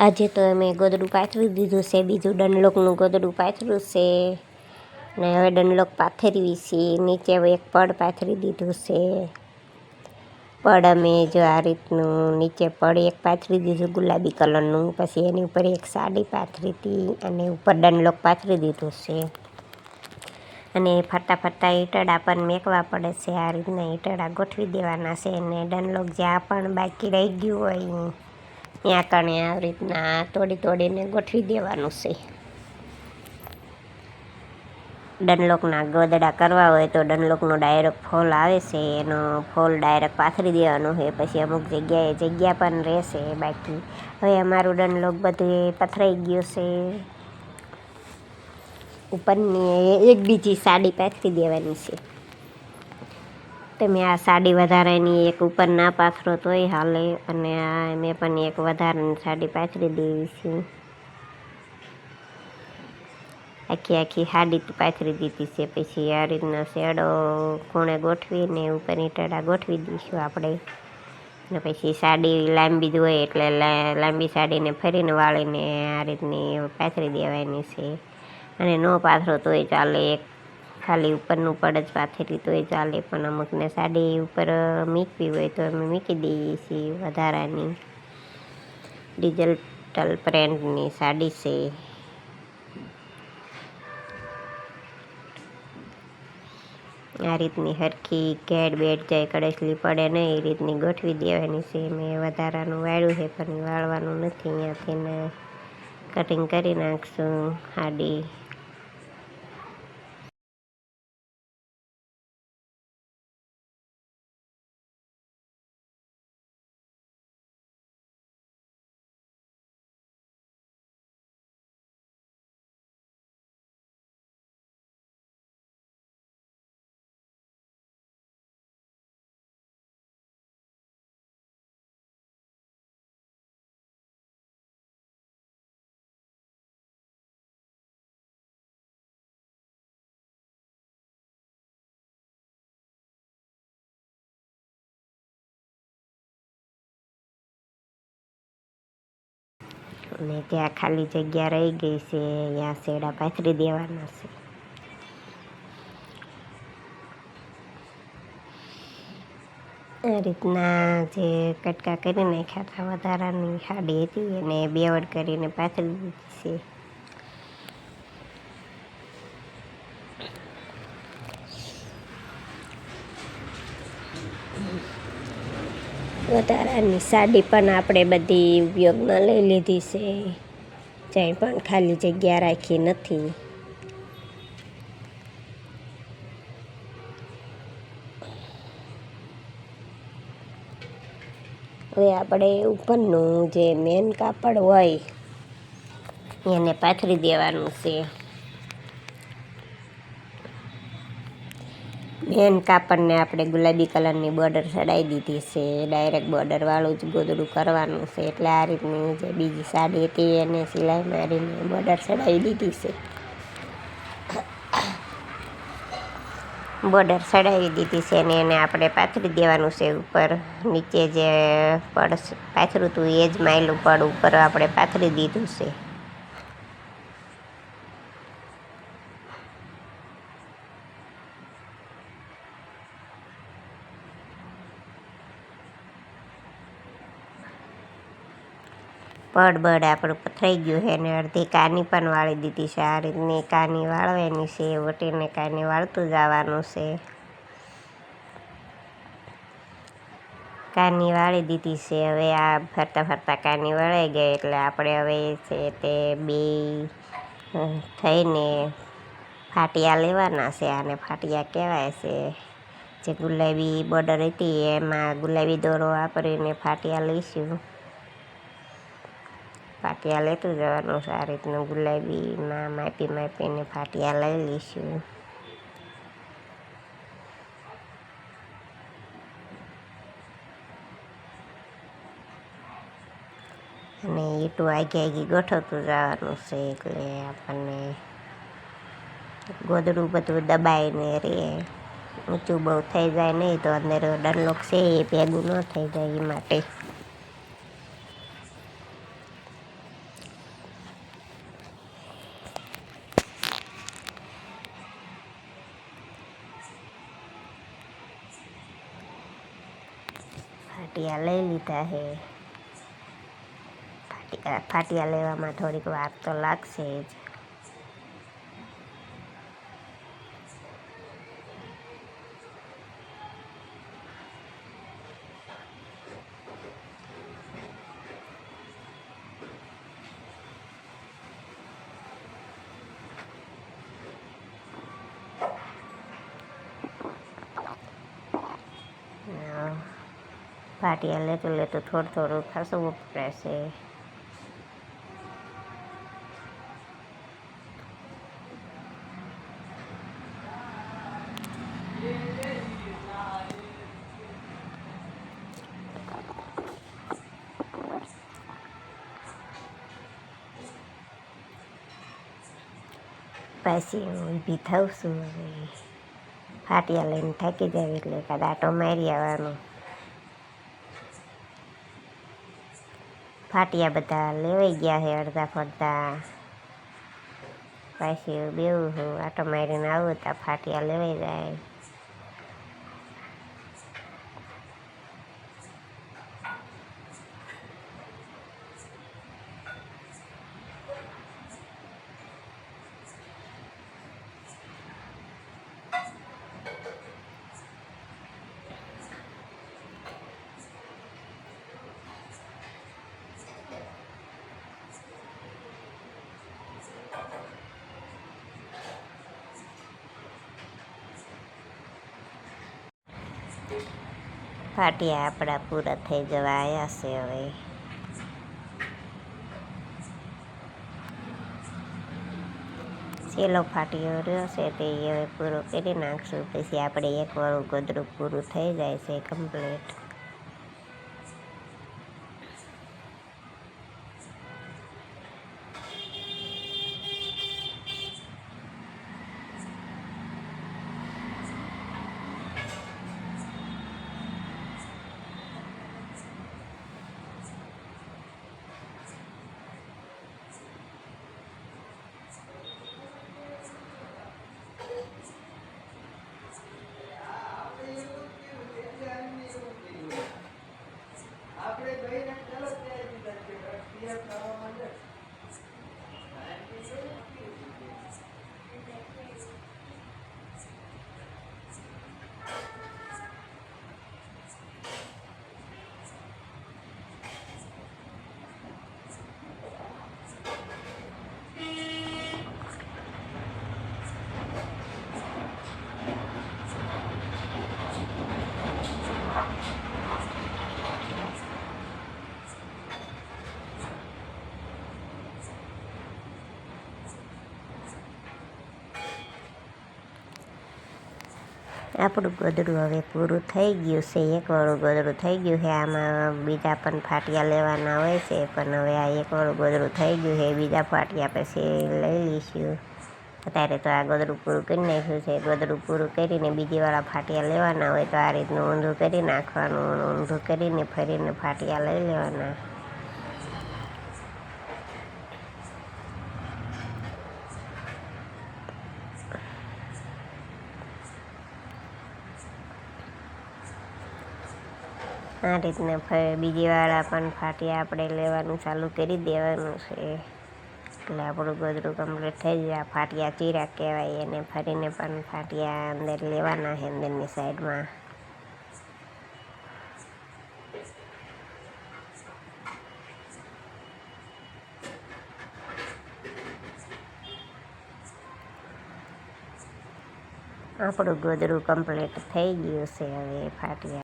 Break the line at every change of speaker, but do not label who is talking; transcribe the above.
આજે તો અમે ગોદડું પાથરી દીધું છે, બીજું ડનલોકનું ગોદડું પાથર્યું છે ને હવે ડનલોક પાથરવી છે. નીચે એક પડ પાથરી દીધું છે. પડ અમે જો આ રીતનું નીચે પડ એક પાથરી દીધું ગુલાબી કલરનું, પછી એની ઉપર એક સાડી પાથરી હતી અને ઉપર ડનલોક પાથરી દીધું છે. અને ફરતા ફરતા ઈટડા પણ મેકવા પડે છે. આ રીતના ઈટડા ગોઠવી દેવાના છે અને ડનલોક જ્યાં પણ બાકી રહી ગયું હોય ત્યાં કણે આવી રીતના તોડીને ગોઠવી દેવાનું છે. ડનલોકના ગોદડા કરવા હોય તો ડનલોકનો ડાયરેક્ટ ફોલ આવે છે, એનો ફોલ ડાયરેક્ટ પાથરી દેવાનો હોય. પછી અમુક જગ્યાએ જગ્યા પણ રહેશે બાકી. હવે અમારું ડનલોક બધું પથરાઈ ગયું છે. ઉપરની એક બીજી સાડી પાથરી દેવાની છે. તમે આ સાડી વધારાની એક ઉપર ના પાથરો તોય હાલે, અને આ મેં પણ એક વધારાની સાડી પાથરી દેવી છે. આખી સાડી પાથરી દીધી છે. પછી આ રીતના શેડો ખૂણે ગોઠવીને ઉપર ઈટડા ગોઠવી દઈશું આપણે. ને પછી સાડી લાંબી જ હોય એટલે લાંબી સાડીને ફરીને વાળીને આ રીતની પાથરી દેવાની છે. અને નો પાથરો તોય ચાલે, એક ખાલી ઉપરનું પડ જ પાથરી તોય ચાલે, પણ અમુકને સાડી ઉપર મૂકવી હોય તો અમે મૂકી દઈએ છીએ. વધારાની ડિજિટલ પ્રિન્ટની સાડી છે. આ રીતની હરખી ઘેડ બેડ જાય કડેસલી પડે નહીં એ રીતની ગોઠવી દેવાની છે. મેં વધારાનું વાળ્યું છે પણ વાળવાનું નથી. અહીંયાથી કટિંગ કરી નાખશું સાડી. અને ત્યાં ખાલી જગ્યા રહી ગઈ છે ત્યાં શેડા પાથરી દેવાના છે. આ રીતના જે કટકા કરી નાખ્યા હતા વધારાની સાડી હતી એને બેવડ કરીને પાથરી દીધી છે. વધારાની સાડી પણ આપણે બધી ઉપયોગમાં લઈ લીધી છે, ક્યાંય પણ ખાલી જગ્યા રાખી નથી. હવે આપણે ઉપરનું જે મેન કાપડ હોય એને પાથરી દેવાનું છે. મેન કાપડને આપણે ગુલાબી કલરની બોર્ડર ચડાવી દીધી છે. ડાયરેક્ટ બોર્ડરવાળું જ ગોદડું કરવાનું છે. એટલે આ રીતની જે બીજી સાડી હતી એને સિલાઈ મારીને બોર્ડર ચડાવી દીધી છે. બોર્ડર ચડાવી દીધી છે અને એને આપણે પાથરી દેવાનું છે. ઉપર નીચે જે પડ પાથર્યું હતું એ જ માયલું પડ ઉપર આપણે પાથરી દીધું છે. પડ આપણું પથરાઈ ગયું છે અને અડધી કાની પણ વાળી દીધી છે. આ રીતની કાની વાળવાની છે. વટીને કાની વાળતું જવાનું છે. કાની વાળી દીધી છે. હવે આ ફરતા કાની વળાઈ ગઈ એટલે આપણે હવે છે તે બે થઈને ફાટિયા લેવાના છે. આને ફાટિયા કહેવાય છે. જે ગુલાબી બોર્ડર હતી એમાં ગુલાબી દોરો વાપરીને ફાટિયા લઈશું. ફાટિયા લેતું જવાનું છે. આ રીતનું ગુલાબીમાં માપીને ફાટિયા લઈ લઈશું. અને ઈટું આગી ગોઠવતું જવાનું છે એટલે આપણને ગોદડું બધું દબાઈને રહે. ઊંચું બહુ થઈ જાય નહીં તો અંદર ડનલોક છે એ ભેગું ન થઈ જાય એ માટે. ફાટિયા લઈ લીધા છે. ફાટિયા લેવામાં થોડીક વાર તો લાગશે જ. ફાટિયા લેતું થોડું થોડું ખસવું પડશે. પછી હું ઊભી થઉં છું. હવે ફાટિયા લઈને થાકી જાય એટલે એકાદ આટો મારી આવવાનો. ફાટિયા બધા લેવાઈ ગયા છે અડધા ફરતા. પાછી બેવું છું, આટો મારીને આવું ત્યાં ફાટિયા લેવાઈ જાય. ફાટિયા આપણા પૂરા થઈ જવા આવ્યા છે. હવે છેલ્લો ફાટિયો રહ્યો છે તે હવે પૂરો કરી નાખશું. પછી આપણે એકવાળું ગોદડું પૂરું થઈ જાય છે કમ્પ્લીટ. આપણું ગોદડું હવે પૂરું થઈ ગયું છે. એકવાળું ગોદડું થઈ ગયું છે. આમાં બીજા પણ ફાટિયા લેવાના હોય છે, પણ હવે આ એકવાળું ગોદડું થઈ ગયું છે. બીજા ફાટિયા પછી લઈ લઈશું. અત્યારે તો આ ગોદડું પૂરું કરી નાખ્યું છે. ગોદડું પૂરું કરીને બીજીવાળા ફાટિયા લેવાના હોય તો આ રીતનું ઊંધું કરી નાખવાનું. ઊંધું કરીને ફરીને ફાટિયા લઈ લેવાના. આ રીતના બીજીવાળા પણ ફાટિયા આપણે લેવાનું ચાલુ કરી દેવાનું છે. એટલે આપણું ગોદડું કમ્પ્લીટ થઈ જાય. ફાટિયા ચીરા કહેવાય અને ફરીને પણ ફાટિયા અંદર લેવાના છે અંદરની સાઈડમાં. આપણું ગોદડું કમ્પ્લીટ થઈ ગયું છે. હવે ફાટિયા